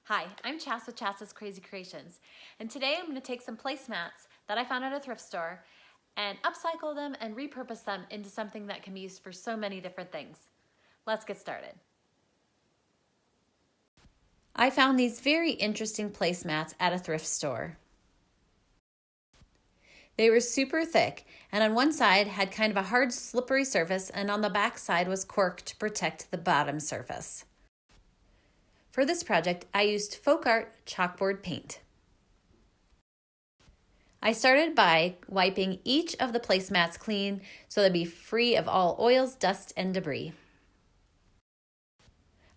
Hi, I'm Chas with Chas's Crazy Creations, and today I'm going to take some placemats that I found at a thrift store and upcycle them and repurpose them into something that can be used for so many different things. Let's get started. I found these very interesting placemats at a thrift store. They were super thick, and on one side had kind of a hard, slippery surface, and on the back side was cork to protect the bottom surface. For this project, I used folk art chalkboard paint. I started by wiping each of the placemats clean so they'd be free of all oils, dust, and debris.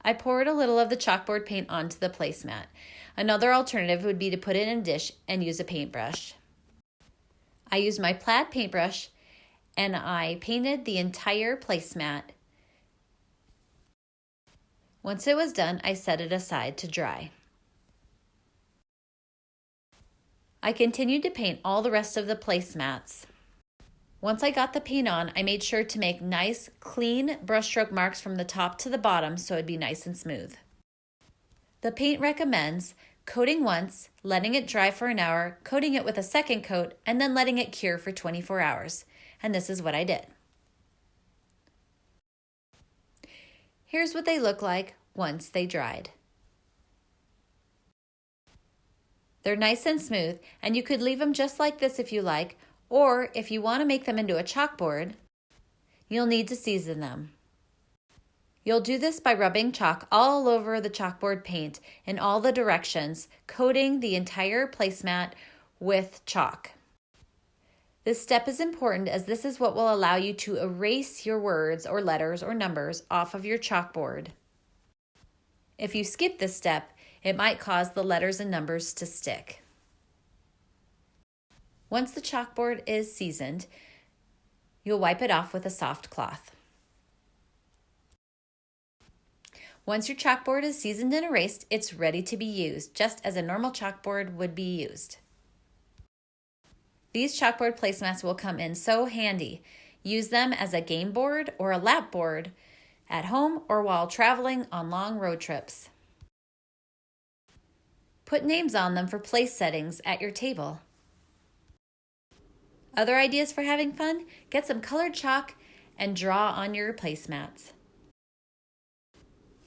I poured a little of the chalkboard paint onto the placemat. Another alternative would be to put it in a dish and use a paintbrush. I used my plaid paintbrush and I painted the entire placemat. Once it was done, I set it aside to dry. I continued to paint all the rest of the placemats. Once I got the paint on, I made sure to make nice, clean brushstroke marks from the top to the bottom so it'd be nice and smooth. The paint recommends coating once, letting it dry for an hour, coating it with a second coat, and then letting it cure for 24 hours. And this is what I did. Here's what they look like once they dried. They're nice and smooth, and you could leave them just like this if you like, or if you want to make them into a chalkboard, you'll need to season them. You'll do this by rubbing chalk all over the chalkboard paint in all the directions, coating the entire placemat with chalk. This step is important as this is what will allow you to erase your words or letters or numbers off of your chalkboard. If you skip this step, it might cause the letters and numbers to stick. Once the chalkboard is seasoned, you'll wipe it off with a soft cloth. Once your chalkboard is seasoned and erased, it's ready to be used, just as a normal chalkboard would be used. These chalkboard placemats will come in so handy. Use them as a game board or a lap board at home or while traveling on long road trips. Put names on them for place settings at your table. Other ideas for having fun? Get some colored chalk and draw on your placemats.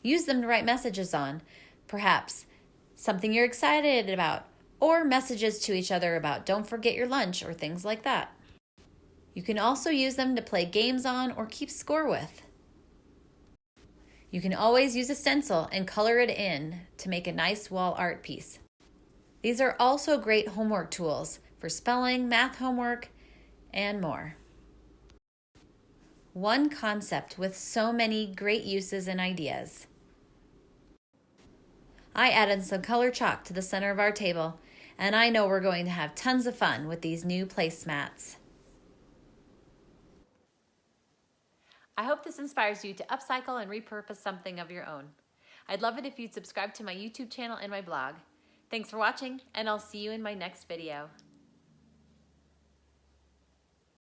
Use them to write messages on, perhaps something you're excited about, or messages to each other about don't forget your lunch or things like that. You can also use them to play games on or keep score with. You can always use a stencil and color it in to make a nice wall art piece. These are also great homework tools for spelling, math homework, and more. One concept with so many great uses and ideas. I added some color chalk to the center of our table, and I know we're going to have tons of fun with these new placemats. I hope this inspires you to upcycle and repurpose something of your own. I'd love it if you'd subscribe to my YouTube channel and my blog. Thanks for watching, and I'll see you in my next video.